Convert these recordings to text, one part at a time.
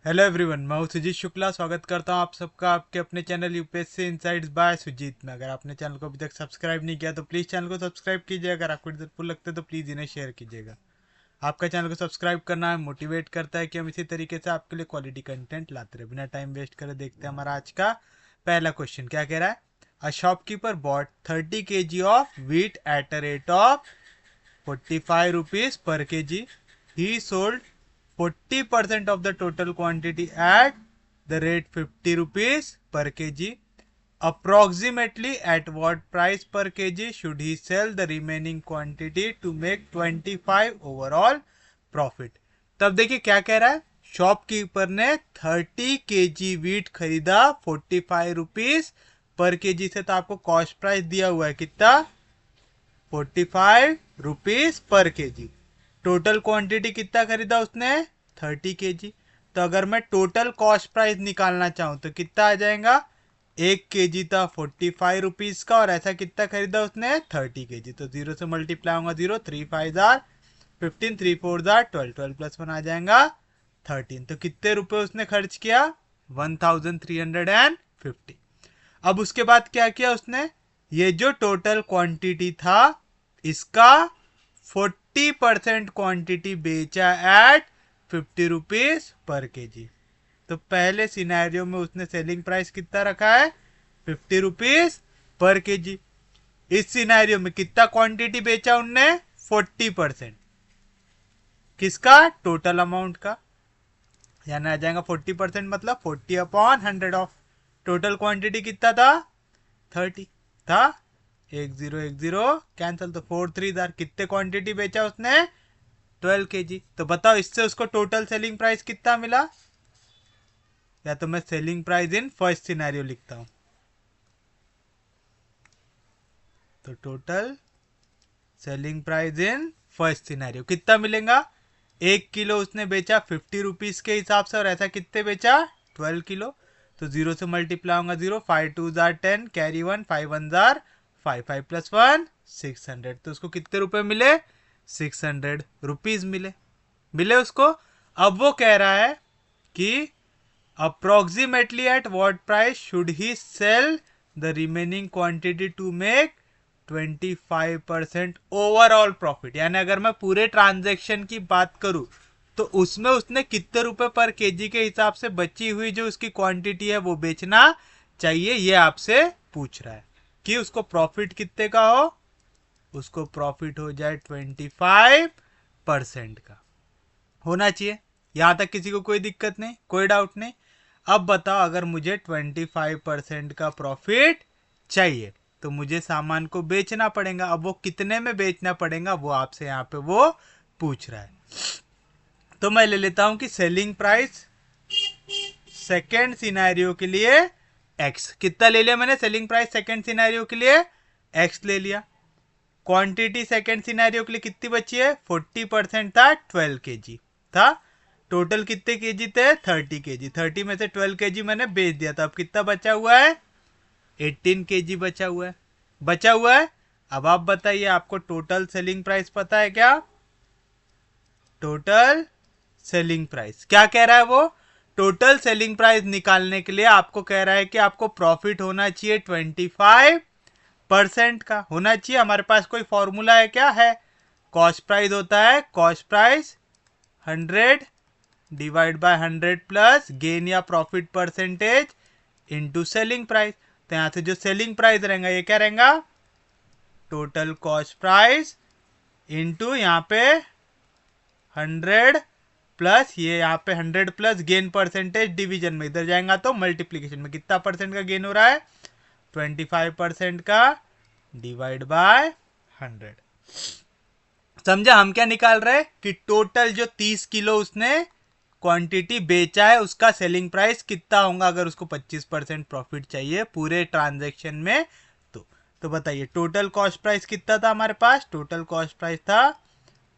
Hello everyone, मैं हूं सुजीत शुक्ला। स्वागत करता हूं आप सबका आपके अपने channel UPSC insights by Sujit में। अगर आपने चैनल को अभी तक सब्सक्राइब नहीं किया तो प्लीज़ चैनल को सब्सक्राइब कीजिए। अगर आपको हेल्पफुल लगते तो प्लीज़ इन्हें शेयर कीजिएगा। आपका चैनल को सब्सक्राइब करना है मोटिवेट करता है कि हम इसी तरीके से आपके लिए क्वालिटी कंटेंट लाते रहे। बिना टाइम वेस्ट करे देखते हैं हमारा आज का पहला क्वेश्चन क्या कह रहा है। A shopkeeper bot 30 kg of wheat at a rate of 45 rupees per kg. He sold 40% of the total quantity at the rate 50 rupees per kg. Approximately at what price per kg should he sell the remaining quantity to make 25 overall profit? तब देखिए क्या कह रहा है। Shopkeeper ने 30 kg wheat खरीदा 45 rupees per KG से। तो आपको कॉस्ट प्राइस दिया हुआ है कितना, 45 rupees per KG. Total quantity कितना खरीदा उसने, 30 kg। तो अगर मैं टोटल कॉस्ट प्राइस निकालना चाहूं तो कितना आ जाएगा, 1 kg था 45 रुपीज का और ऐसा कितना खरीदा उसने, 30 kg। तो जीरो से मल्टीप्लाई होगा, जीरो, 3 5 जार 15, 3 4 जार 12, 12 प्लस 1 आ जाएगा 13। तो कितने रुपए उसने खर्च किया, 1350। अब उसके बाद क्या किया उसने, ये जो टोटल क्वांटिटी था इसका 40% क्वांटिटी बेचा एट 50 रुपीज पर केजी। तो पहले सिनेरियो में उसने सेलिंग प्राइस कितना रखा है, 50 रुपीज पर केजी। इस सिनेरियो में कितना क्वांटिटी बेचा उनने, 40%। किसका, टोटल अमाउंट का। यानी आ जाएगा 40% मतलब 40/100 ऑफ टोटल क्वांटिटी कितना था, 30 था। 1010 कैंसिल, तो 4 3 कितने क्वांटिटी बेचा उसने, 12 kg। तो बताओ इससे उसको टोटल सेलिंग प्राइस कितना मिला। या तो मैं selling price in first scenario लिखता हूं। तो total selling price in first scenario कितना मिलेगा, 1 किलो उसने बेचा 50 रुपीज के हिसाब से और ऐसा कितने बेचा, 12 किलो। तो जीरो से मल्टीप्लाई होगा, zero, 5 2 jar 10, carry 1, 5 1 jar 5, 5 plus 1 600। तो उसको कितने रुपए मिले, 600 रुपीज मिले मिले उसको। अब वो कह रहा है कि approximately at what price should he sell the remaining quantity to make 25% overall profit. यानी अगर मैं पूरे ट्रांजेक्शन की बात करूं तो उसमें उसने कितने रुपए पर केजी के हिसाब से बची हुई जो उसकी क्वांटिटी है वो बेचना चाहिए, ये आपसे पूछ रहा है कि उसको प्रॉफिट कितने का हो। उसको प्रॉफिट हो जाए 25% का होना चाहिए। यहां तक किसी को कोई दिक्कत नहीं, कोई डाउट नहीं। अब बताओ अगर मुझे 25% का प्रॉफिट चाहिए तो मुझे सामान को बेचना पड़ेगा। अब वो कितने में बेचना पड़ेगा वो आपसे यहाँ पे वो पूछ रहा है। तो मैं ले लेता हूं कि सेलिंग प्राइस सेकेंड सिनेरियो के लिए एक्स। कितना ले लिया मैंने सेलिंग प्राइस सेकेंड सिनेरियो के लिए, एक्स ले लिया। क्वांटिटी सेकेंड सिनेरियो के लिए कितनी बची है, 40% था 12 kg था। टोटल कितने केजी थे, 30 kg। 30 में से 12 kg मैंने बेच दिया था। अब कितना बचा हुआ है, 18 kg बचा हुआ है। बचा हुआ है। अब आप बताइए, आपको टोटल सेलिंग प्राइस पता है क्या। टोटल सेलिंग प्राइस क्या कह रहा है वो, टोटल सेलिंग प्राइस निकालने के लिए आपको कह रहा है कि आपको प्रॉफिट होना चाहिए 25% का होना चाहिए। हमारे पास कोई फॉर्मूला है क्या, है। कॉस्ट प्राइस होता है, cost price 100 divide by 100 plus gain या profit percentage into selling price. तो यहां से जो सेलिंग प्राइस रहेगा ये क्या रहेगा, टोटल कॉस्ट प्राइस इनटू यहाँ पे 100 प्लस ये यहाँ पे 100 प्लस गेन परसेंटेज डिवीजन में इधर जाएगा तो मल्टीप्लीकेशन में कितना परसेंट का गेन हो रहा है, 25% का डिवाइड बाय 100। समझा हम क्या निकाल रहे हैं कि टोटल जो 30 किलो उसने क्वांटिटी बेचा है उसका सेलिंग प्राइस कितना होगा अगर उसको 25% प्रॉफिट चाहिए पूरे ट्रांजैक्शन में। तो बताइए टोटल कॉस्ट प्राइस कितना था हमारे पास, टोटल कॉस्ट प्राइस था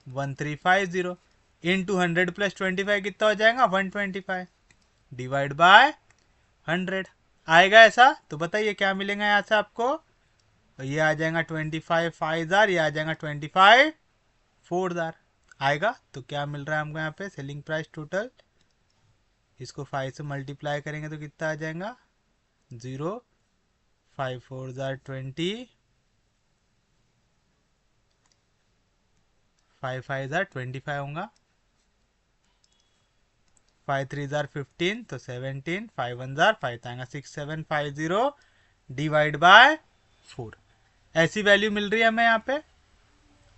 1350 इनटू 100 प्लस 25 कितना हो जाएगा, 125 डिवाइड बाय 100 आएगा ऐसा। तो बताइए क्या मिलेगा यहाँ से आपको, ये आ जाएगा 25 5 ये आ जाएगा 25 4 आएगा। तो क्या मिल रहा है हमको यहाँ पे सेलिंग प्राइस टोटल, इसको 5 से मल्टीप्लाई करेंगे तो कितना आ जाएगा 0, 5 4 जार 20, 5 5 जार 25 होगा, 5 3 जार 15 तो 17, 5 1 जार 5 आएगा 6750 डिवाइड बाय 4। ऐसी वैल्यू मिल रही है हमें यहाँ पे,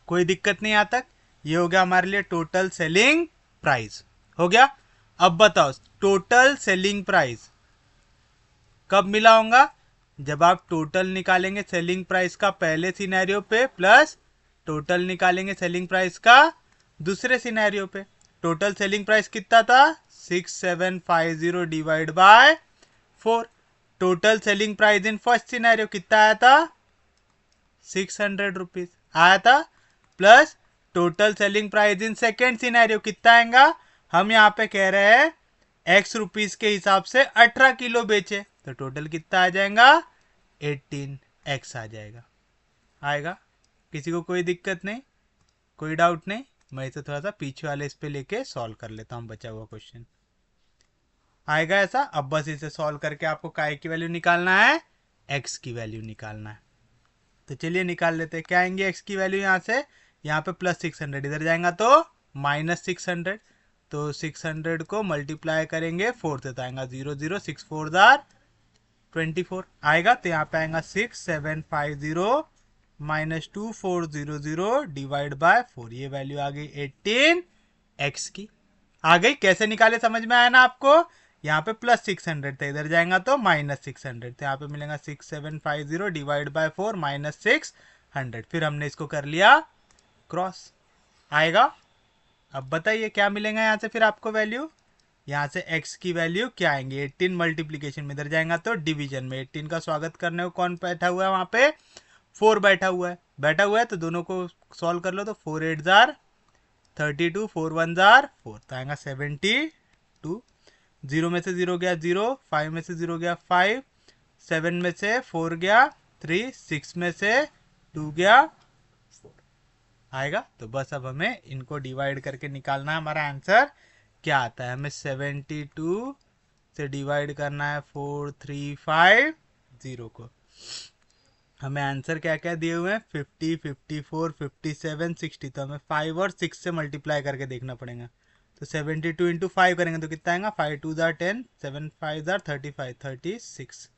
कोई दिक्कत नहीं यहाँ तक। ये हो गया हमारे लिए टोटल सेलिंग प्राइस हो गया। अब बताओ टोटल सेलिंग प्राइस कब मिला होगा, जब आप टोटल निकालेंगे सेलिंग प्राइस का पहले सिनेरियो पे प्लस टोटल निकालेंगे सेलिंग प्राइस का दूसरे सिनेरियो पे। टोटल सेलिंग प्राइस कितना था 6750 divide by 4। Total selling price in first scenario कितना आया था 600 रुपीज आया था, plus total selling price in second scenario कितना आएगा, हम यहाँ पे कह रहे हैं x रुपीज के हिसाब से 18 किलो बेचे तो टोटल कितना आ जाएगा 18x आ जाएगा। आएगा, किसी को कोई दिक्कत नहीं, कोई डाउट नहीं। मैं इसे थोड़ा सा पीछे वाले इस पे लेके सॉल्व कर लेता हूँ बचा हुआ क्वेश्चन। आएगा ऐसा। अब बस इसे सॉल्व करके आपको काय की वैल्यू निकालना है, x की वैल्यू निकालना है। तो चलिए निकाल लेते हैं। क्या आएंगे x की वैल्यू यहाँ से, यहाँ पे प्लस 600 इधर जाएगा तो माइनस 600, तो 600 को मल्टीप्लाई करेंगे 4 से तो आएगा 0 0 6 4 जार 24 आएगा। तो यहाँ पे आएगा 6750 माइनस 2400 डिवाइड बाय 4। ये वैल्यू आ गई 18x की। आ गई, कैसे निकाले समझ में आया ना आपको। यहाँ पे प्लस 600 था, इधर जाएगा तो माइनस 600, तो यहाँ पे मिलेगा 6750 डिवाइड बाय 4 माइनस 600। फिर हमने इसको कर लिया क्रॉस। आएगा। अब बताइए क्या मिलेगा यहाँ से फिर आपको वैल्यू, यहाँ से x की वैल्यू क्या आएंगे 18 मल्टीप्लीकेशन में इधर जाएगा तो डिवीजन में 18 का स्वागत करने को कौन बैठा हुआ है वहां पे 4 बैठा हुआ है, तो दोनों को सॉल्व कर लो तो 4 8 जार 32, 4 1 जार 4 तो आएगा 72। 0 में से 0 गया 0, 5 में से 0 गया 5, 7 में से 4 गया 3, 6 में से 2 गया 4 आएगा। तो बस अब हमें इनको डिवाइड करके निकालना है, हमारा आंसर क्या आता है। हमें 72 से डिवाइड करना है 4350 को। हमें आंसर क्या क्या दिए हुए हैं 50, 54, 57, 60, तो हमें 5 और 6 से मल्टीप्लाई करके देखना पड़ेगा। तो 72 इंटू 5 करेंगे तो कितना आएगा 5 2 जार 10, 7 5 जार 35, 36।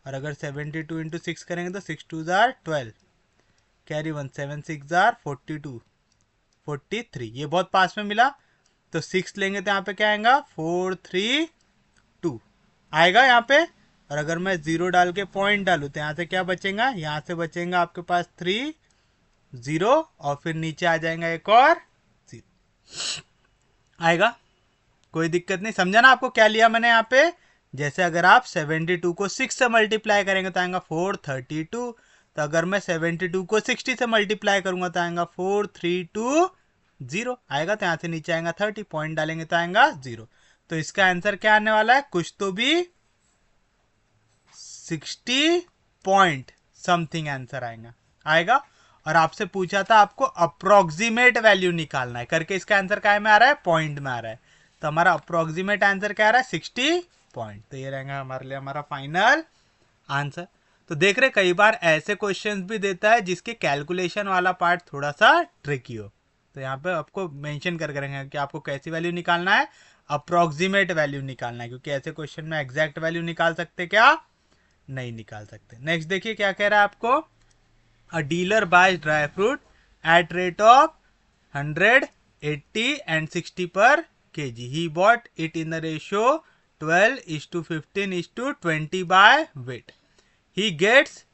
और अगर 72 इंटू 6 करेंगे तो 6 2 जार 12, कैरी 1, 7 6 जार 42, 43। ये बहुत पास में मिला, तो 6 लेंगे तो यहाँ पे क्या आएगा 432 आएगा यहाँ पे। और अगर मैं 0 डाल के पॉइंट डालूँ तो यहाँ से क्या बचेगा, यहाँ से बचेगा आपके पास 3 0 और फिर नीचे आ जाएगा एक और 0 आएगा। कोई दिक्कत नहीं, समझा ना आपको क्या लिया मैंने यहाँ पे। जैसे अगर आप 72 को 6 से मल्टीप्लाई करेंगे तो आएगा 432, तो अगर मैं 72 को 60 से मल्टीप्लाई करूंगा तो आएगा 4320 आएगा। तो यहाँ से नीचे आएगा 30, पॉइंट डालेंगे तो आएगा 0। तो इसका आंसर क्या आने वाला है, कुछ तो भी 60 पॉइंट समथिंग आंसर आएगा। और आपसे पूछा था आपको अप्रोक्सीमेट वैल्यू निकालना है करके, इसका आंसर क्या में आ रहा है पॉइंट में आ रहा है। तो हमारा अप्रोक्सीमेट आंसर क्या आ रहा है 60 पॉइंट। तो ये रहेगा हमारे लिए हमारा फाइनल आंसर। तो देख रहे कई बार ऐसे क्वेश्चंस भी देता है जिसके कैलकुलेशन वाला पार्ट थोड़ा सा ट्रिकी हो, तो यहाँ पे आपको मेंशन करके रखेंगे कि आपको कैसी वैल्यू निकालना है, अप्रोक्सीमेट वैल्यू निकालना है, क्योंकि ऐसे क्वेश्चन में एग्जैक्ट वैल्यू निकाल सकते क्या, नहीं निकाल सकते। नेक्स्ट देखिए क्या कह रहा है आपको, a dealer buys dry fruit at rate of 100, 80 and 60 per kg. He bought it in the ratio 12:15:20 by weight. He gets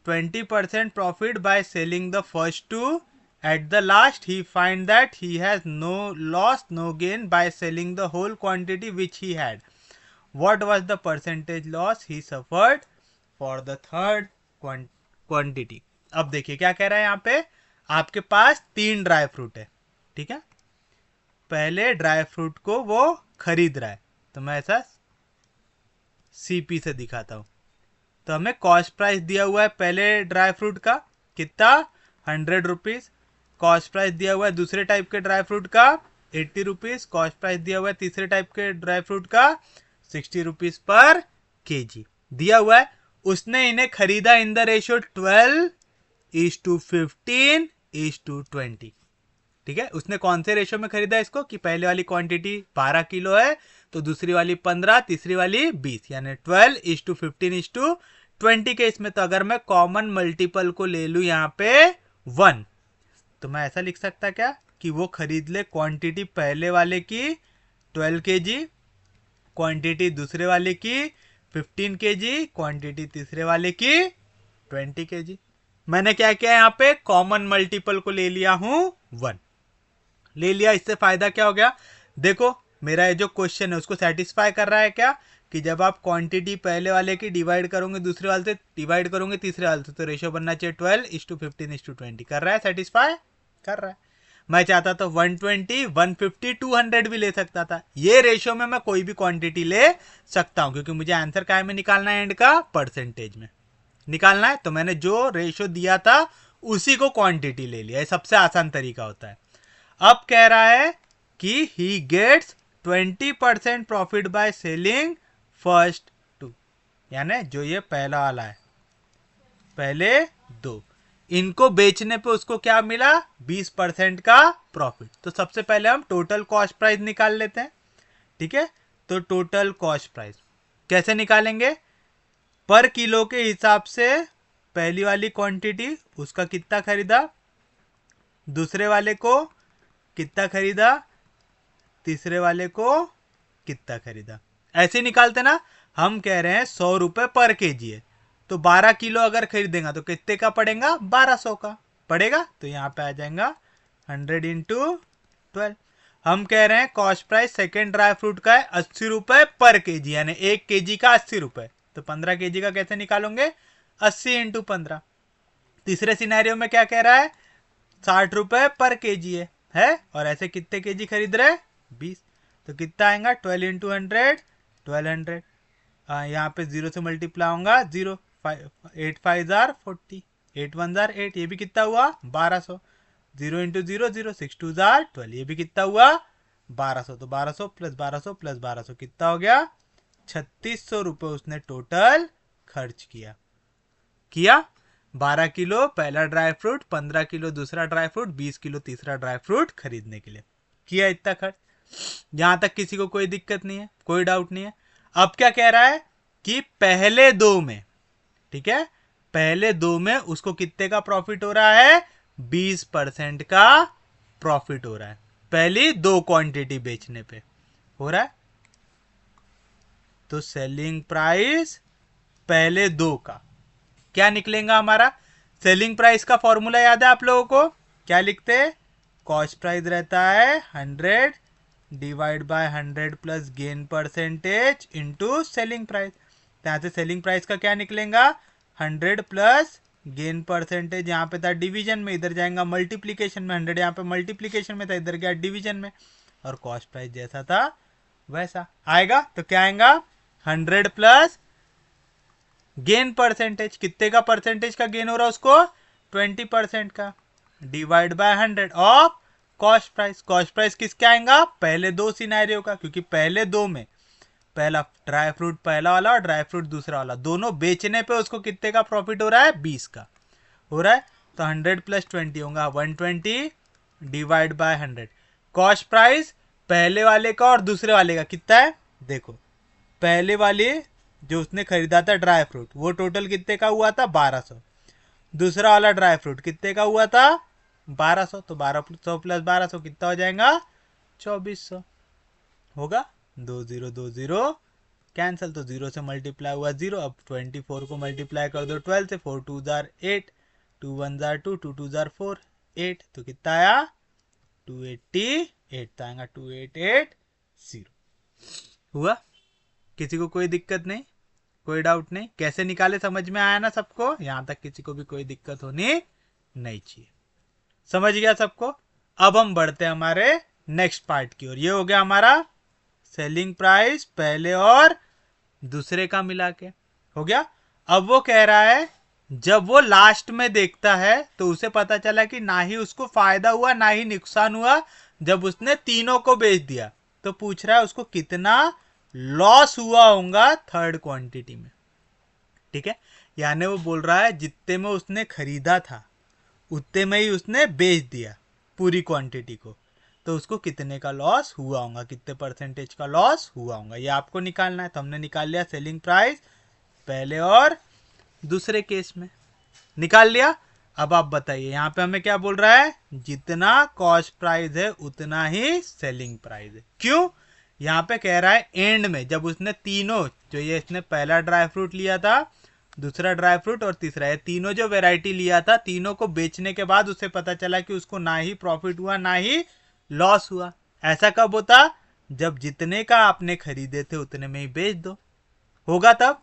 20% profit by selling the first two. At the last, he finds that he has no loss, no gain by selling the whole quantity which he had. What was the percentage loss he suffered for the third quantity? अब देखिए क्या कह रहा है यहाँ पे, आपके पास 3 dry fruit है, ठीक है। पहले ड्राई फ्रूट को वो खरीद रहा है, तो मैं ऐसा सीपी से दिखाता हूं। तो हमें कॉस्ट प्राइस दिया हुआ है पहले ड्राई फ्रूट का कितना 100 रुपीज, कॉस्ट प्राइस दिया हुआ है दूसरे टाइप के ड्राई फ्रूट का 80 रुपीज, कॉस्ट प्राइस दिया हुआ है तीसरे टाइप के ड्राई फ्रूट का 60 रुपीज पर केजी दिया हुआ है। उसने इन्हें खरीदा इन द रेशियो 12:15:20। ठीक है, उसने कौन से रेशियो में खरीदा इसको कि पहले वाली क्वांटिटी 12 किलो है तो दूसरी वाली 15, तीसरी वाली 20, यानी 12:15:20 के इसमें। तो अगर मैं कॉमन मल्टीपल को ले लू यहाँ पे 1, तो मैं ऐसा लिख सकता क्या कि वो खरीद ले क्वांटिटी पहले वाले की 12 केजी, क्वांटिटी दूसरे वाले की 15 केजी, क्वांटिटी तीसरे वाले की 20 केजी। मैंने क्या किया यहाँ पे कॉमन मल्टीपल को ले लिया हूं 1 ले लिया। इससे फायदा क्या हो गया, देखो मेरा ये जो क्वेश्चन है उसको सेटिस्फाई कर रहा है क्या कि जब आप क्वांटिटी पहले वाले की डिवाइड करोगे दूसरे वाले से, डिवाइड करोगे तीसरे वाले से, तो रेशियो बनना चाहिए 12:15:20। कर रहा है, सेटिस्फाई कर रहा है। मैं चाहता तो 120, 150, 200 भी ले सकता था। ये रेशियो में मैं कोई भी क्वांटिटी ले सकता हूं क्योंकि मुझे आंसर काय में निकालना है, एंड का परसेंटेज में निकालना है। तो मैंने जो रेशियो दिया था उसी को क्वांटिटी ले लिया। ये सबसे आसान तरीका होता है। अब कह रहा है कि he gets 20% profit by selling first 2, यानी जो ये पहला वाला है, पहले 2, इनको बेचने पे उसको क्या मिला 20% का प्रॉफिट। तो सबसे पहले हम टोटल कॉस्ट प्राइस निकाल लेते हैं। ठीक है, तो टोटल कॉस्ट प्राइस कैसे निकालेंगे, पर किलो के हिसाब से पहली वाली क्वांटिटी उसका कितना खरीदा, दूसरे वाले को कितना खरीदा, तीसरे वाले को कितना खरीदा, ऐसे निकालते ना। हम कह रहे हैं 100 रुपए पर केजी है, तो 12 किलो अगर खरीदेगा तो कितने का पड़ेगा, 1200 का पड़ेगा। तो यहाँ पे आ जाएगा 100 इंटू 12। हम कह रहे हैं cost price second dry fruit का है 80 रुपए पर केजी, यानी 1 केजी का 80 रुपए। तो 15 केजी का कैसे निकालोगे, 80 इंटू 15। तीसरे सिनेरियो में क्या कह रहा है, 60 रुपए पर केजी है और ऐसे कितने केजी खरीद रहे, 20। तो कितना आएगा, 12 इंटू 100, 1200। यहाँ पे 0 से मल्टीप्लाई होगा 0, 8 5 जार 40, 8 1 जार 8, ये भी कितना हुआ 1200। 0 इंटू 0 0, 6 2 जार 12, ये भी कितना हुआ 1200। तो 1200 प्लस 1200 प्लस 1200 कितना हो गया, 3600 रुपए उसने टोटल खर्च किया। 12 किलो पहला ड्राई फ्रूट, 15 किलो दूसरा ड्राई फ्रूट, 20 किलो तीसरा ड्राई फ्रूट खरीदने के लिए किया इतना खर्च। यहां तक किसी को कोई दिक्कत नहीं है, कोई डाउट नहीं है। अब क्या कह रहा है कि पहले 2 में, ठीक है, पहले 2 में उसको कितने का प्रॉफिट हो रहा है, 20% का प्रॉफिट हो रहा है। पहली 2 क्वांटिटी बेचने पे हो रहा है। तो सेलिंग प्राइस पहले 2 का क्या निकलेगा हमारा, सेलिंग प्राइस का फॉर्मूला याद है आप लोगों को, क्या लिखते हैं, कॉस्ट प्राइस रहता है 100 divide by 100 plus gain percentage into selling price. यहाँ से सेलिंग प्राइस का क्या निकलेगा, 100 प्लस गेन परसेंटेज, यहाँ पे था डिवीजन में, इधर जाएगा मल्टीप्लीकेशन में। 100 यहाँ पे मल्टीप्लीकेशन में था, इधर गया डिवीजन में, और कॉस्ट प्राइस जैसा था वैसा आएगा। तो क्या आएगा, 100 प्लस गेन परसेंटेज, कितने का परसेंटेज का गेन हो रहा है उसको, 20% का, divide by 100 of cost price. Cost price किसका आएगा, पहले 2 सिनेरियो का, क्योंकि पहले 2 में पहला ड्राई फ्रूट पहला वाला और ड्राई फ्रूट दूसरा वाला, दोनों बेचने पे उसको कितने का प्रॉफिट हो रहा है, 20 का हो रहा है। तो 100 प्लस 20 होगा 120 डिवाइड बाय 100। कॉस्ट प्राइस पहले वाले का और दूसरे वाले का कितना है, देखो पहले वाले जो उसने खरीदा था ड्राई फ्रूट वो टोटल कितने का हुआ था, 1200। दूसरा वाला ड्राई फ्रूट कितने का हुआ था, 1200। तो 1200 प्लस 1200 कितना हो जाएगा, 2400 होगा। 2 0 2 0 कैंसिल, तो 0 से मल्टीप्लाई हुआ 0। अब 24 को मल्टीप्लाई कर दो 12 से, 4 2 जार 8, 2 1 जार 2, 2 2 जार 4 8, तो कितना आया 288, तो आएगा 2880 हुआ। किसी को कोई दिक्कत नहीं, कोई डाउट नहीं, कैसे निकाले समझ में आया ना सबको, यहां तक किसी को भी कोई दिक्कत होनी नहीं चाहिए, समझ गया सबको। अब हम बढ़ते हैं हमारे नेक्स्ट पार्ट की ओर। ये हो गया हमारा सेलिंग प्राइस पहले और दूसरे का मिला के हो गया। अब वो कह रहा है जब वो लास्ट में देखता है तो उसे पता चला कि ना ही उसको फायदा हुआ ना ही नुकसान हुआ, जब उसने तीनों को बेच दिया, तो पूछ रहा है उसको कितना लॉस हुआ होगा थर्ड क्वांटिटी में। ठीक है, यानी वो बोल रहा है जितने में उसने खरीदा था उतने में ही उसने बेच दिया पूरी क्वांटिटी को, तो उसको कितने का लॉस हुआ होगा, कितने परसेंटेज का लॉस हुआ होगा, ये आपको निकालना है। तो हमने निकाल लिया सेलिंग प्राइस पहले और दूसरे केस में, निकाल लिया। अब आप बताइए यहाँ पे हमें क्या बोल रहा है, जितना कॉस्ट प्राइस है उतना ही सेलिंग प्राइस है। क्यों, यहाँ पे कह रहा है एंड में जब उसने तीनों, जो ये इसने पहला ड्राई फ्रूट लिया था, दूसरा ड्राई फ्रूट और तीसरा, ये तीनों जो वैरायटी लिया था, तीनों को बेचने के बाद उसे पता चला कि उसको ना ही प्रॉफिट हुआ ना ही लॉस हुआ। ऐसा कब होता, जब जितने का आपने खरीदे थे उतने में ही बेच दो। होगा तब,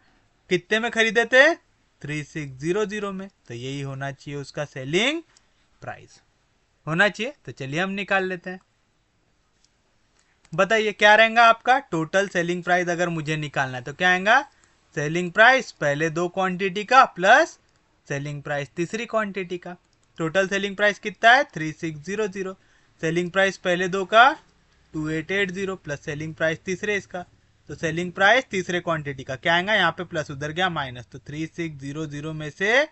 कितने में खरीदे थे, 3600 में, तो यही होना चाहिए उसका सेलिंग प्राइस होना चाहिए। तो चलिए हम निकाल लेते हैं। बताइए क्या रहेगा आपका टोटल सेलिंग प्राइस, अगर मुझे निकालना है तो क्या आएगा, सेलिंग प्राइस पहले दो क्वांटिटी का प्लस सेलिंग प्राइस तीसरी क्वांटिटी का। टोटल सेलिंग प्राइस कितना है, 3600। सेलिंग प्राइस पहले दो का 2880 प्लस सेलिंग प्राइस तीसरे इसका, तो सेलिंग प्राइस तीसरे क्वांटिटी का क्या आएगा, यहाँ पे प्लस उधर गया माइनस, तो 3600 में से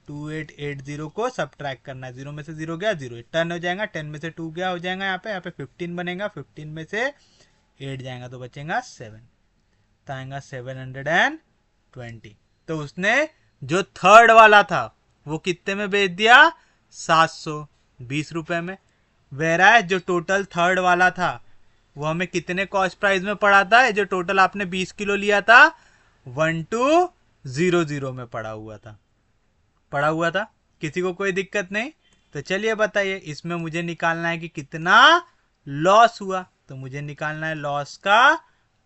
2880 को सब्ट्रैक्ट करना है, 0 में से 0 गया 0, 10 हो जाएगा, 10 में से 2 गया हो जाएगा, यहाँ पे 15 बनेगा, 15 में से 8 जाएगा तो बचेगा 7, तो आएगा 720। तो उसने जो थर्ड वाला था वो कितने में बेच दिया, 720 रुपए में। वेराज जो टोटल थर्ड वाला था वो हमें कितने कॉस्ट प्राइस में पड़ा था, जो टोटल आपने 20 किलो लिया था 1200 में पड़ा हुआ था। किसी को कोई दिक्कत नहीं। तो चलिए बताइए, इसमें मुझे निकालना है कि कितना लॉस हुआ, तो मुझे निकालना है लॉस का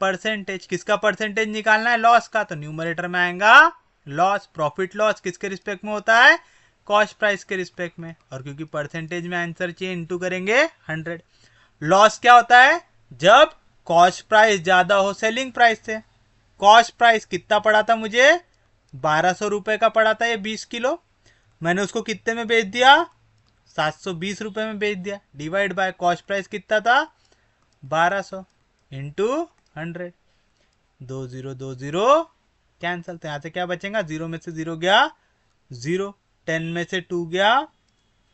परसेंटेज। किसका परसेंटेज निकालना है, लॉस का, तो न्यूमरेटर में आएगा लॉस। प्रॉफिट लॉस किसके रिस्पेक्ट में होता है, कॉस्ट प्राइस के रिस्पेक्ट में, और क्योंकि परसेंटेज में आंसर चाहिए इनटू करेंगे 100। लॉस क्या होता है, जब कॉस्ट प्राइस ज्यादा हो सेलिंग प्राइस से। कॉस्ट प्राइस कितना पड़ा था मुझे, 1200 रुपए का पड़ा था ये 20 किलो, मैंने उसको कितने में बेच दिया, 720 रुपए में बेच दिया, डिवाइड बाय कॉस्ट प्राइस कितना था 1200 इंटू 100, 2020 कैंसल, तो यहां से क्या बचेगा, 0 में से 0 गया 0, 10 में से 2 गया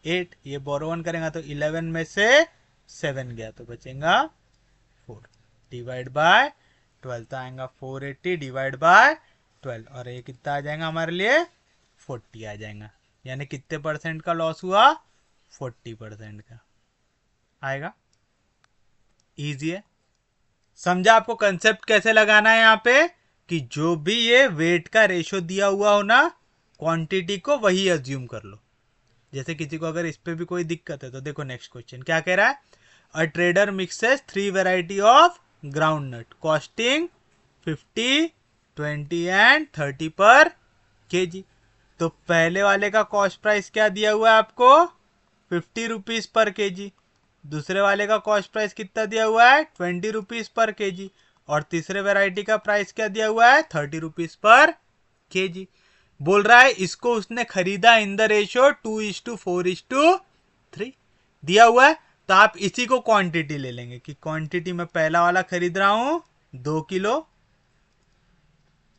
8, ये बोरो 1 करेगा तो 11 में से 7 गया तो बचेगा 4, डिवाइड बाय 12, तो आएगा 480 डिवाइड बाय 12, और ये कितना आ जाएगा हमारे लिए 40 आ जाएगा। यानी कितने परसेंट का लॉस हुआ, 40% का आएगा। इजी है, समझा आपको कंसेप्ट कैसे लगाना है यहाँ पे, कि जो भी ये वेट का रेशो दिया हुआ हो ना, क्वांटिटी को वही अज्यूम कर लो। जैसे किसी को अगर इस पे भी कोई दिक्कत है तो देखो नेक्स्ट क्वेश्चन क्या कह रहा है, a trader mixes 3 variety of ground nut costing 50, 20 and 30 per kg. तो पहले वाले का कॉस्ट प्राइस क्या दिया हुआ है आपको, 50 रुपीज पर केजी। दूसरे वाले का कॉस्ट प्राइस कितना दिया हुआ है, 20 रुपीज पर केजी। और तीसरे वैरायटी का प्राइस क्या दिया हुआ है, 30 रुपीज पर केजी। बोल रहा है इसको उसने खरीदा इन द रेशियो 2:4:3 दिया हुआ है। तो आप इसी को क्वांटिटी ले लेंगे कि क्वांटिटी में पहला वाला खरीद रहा हूं 2 किलो,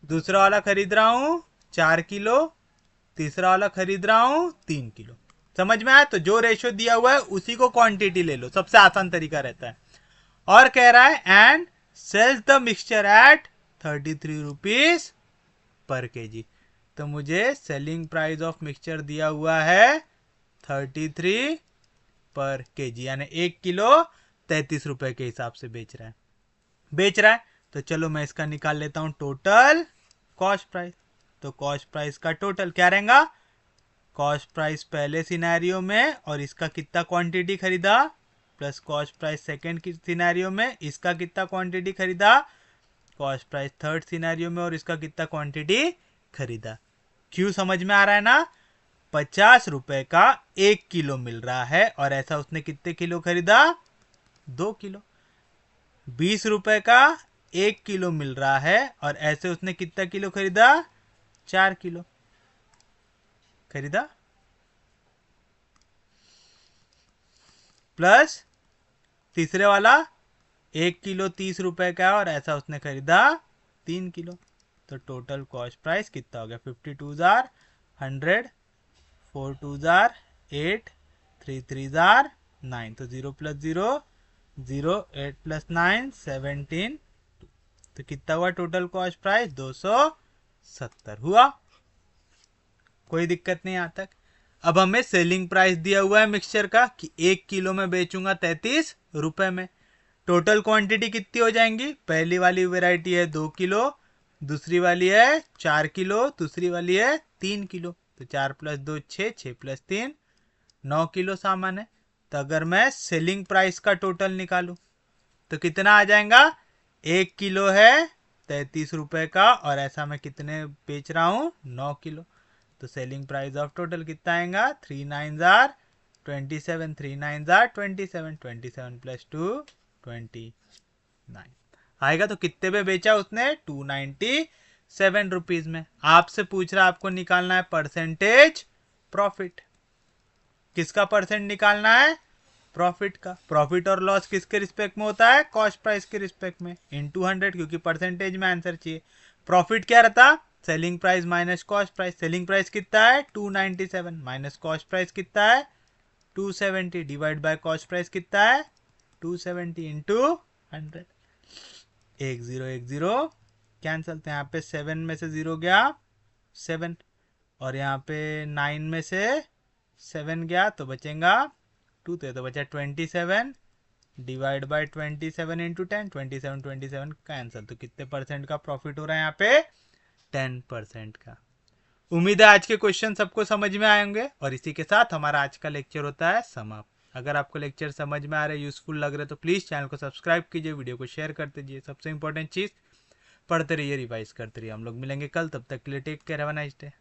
दूसरा वाला खरीद रहा हूं 4 किलो, तीसरा वाला खरीद रहा हूं 3 किलो। समझ में आया, तो जो रेशियो दिया हुआ है उसी को क्वांटिटी ले लो, सबसे आसान तरीका रहता है। और कह रहा है and sells the mixture at 33 rupees per kg. तो मुझे सेलिंग प्राइस ऑफ मिक्सचर दिया हुआ है 33 पर केजी, यानी 1 किलो 33 रुपए के हिसाब से बेच रहा है। तो चलो मैं इसका निकाल लेता हूं टोटल कॉस्ट प्राइस। तो कॉस्ट प्राइस का टोटल क्या रहेगा, कॉस्ट प्राइस पहले सिनेरियो में और इसका कितना क्वांटिटी खरीदा, प्लस कॉस्ट प्राइस सेकेंड की सिनेरियो में इसका कितना क्वांटिटी खरीदा, कॉस्ट प्राइस थर्ड सिनेरियो में और इसका कितना क्वांटिटी खरीदा। क्यों समझ में आ रहा है ना, 50 रुपए का 1 किलो मिल रहा है, और ऐसा उसने कितने किलो खरीदा, 2 किलो। 20 रुपए का 1 किलो मिल रहा है, और ऐसे उसने कितना किलो खरीदा, 4 किलो खरीदा, प्लस तीसरे वाला 1 किलो 30 रुपए का है और ऐसा उसने खरीदा 3 किलो। तो टोटल कॉस्ट प्राइस कितना हो गया? 52 जार 100, 4 2 जार 8, 3 3 जार 9। तो 0 + 0 0, 8 + 9 17। तो कितना हुआ टोटल कॉस्ट प्राइस? 270 हुआ। कोई दिक्कत नहीं यहाँ तक। अब हमें सेलिंग प्राइस दिया हुआ है मिक्सचर का कि 1 किलो में बेचूंगा 33 रुपए में। टोटल क्वांटिटी कितनी हो जाएंगी? पहली वाली वेराइटी है 2 किलो, दूसरी वाली है 4 किलो, दूसरी वाली है 3 किलो। तो 4 + 2 6, 6 + 3 9 किलो सामान है। तो अगर मैं सेलिंग प्राइस का टोटल निकालूं तो कितना आ जाएगा? 1 किलो है 33 रुपए का और ऐसा मैं कितने बेच रहा हूँ? 9 किलो। तो सेलिंग प्राइस ऑफ टोटल कितना आएगा? 3 9 जार 27, 3 9 जार 27, 27 + 2 29 आएगा। तो कितने पे बेचा उसने? 297 रुपीज में। आपसे पूछ रहा है आपको निकालना है परसेंटेज प्रॉफिट। किसका परसेंट निकालना है? प्रॉफिट का। प्रॉफिट और लॉस किसके रिस्पेक्ट में होता है? कॉस्ट प्राइस के रिस्पेक्ट में, इनटू 100, क्योंकि परसेंटेज में आंसर चाहिए। प्रॉफिट क्या रहता? Selling price minus cost price. Selling price कितना है? 297 माइनस कॉस्ट प्राइस कितना है? 270 डिवाइड बाय कॉस्ट प्राइस कितना है? 270 इंटू 100। 1 0 1 0 कैंसल। तो यहाँ पे 7 में से 0 गया 7 और यहाँ पे 9 में से 7 गया तो बचेगा 2। तो बचा 27 डिवाइड बाय 27 इंटू 10, 27 27 कैंसल। तो कितने परसेंट का प्रॉफिट हो रहा है यहाँ पे? 10% का। उम्मीद है आज के क्वेश्चन सबको समझ में आएंगे और इसी के साथ हमारा आज का लेक्चर होता है समाप्त। अगर आपको लेक्चर समझ में आ रहे, यूजफुल लग रहे तो प्लीज़ चैनल को सब्सक्राइब कीजिए, वीडियो को शेयर कर दीजिए। सबसे इंपॉर्टेंट चीज़, पढ़ते रहिए, रिवाइज करते रहिए। हम लोग मिलेंगे कल, तब तक के लिए take care, have a nice day.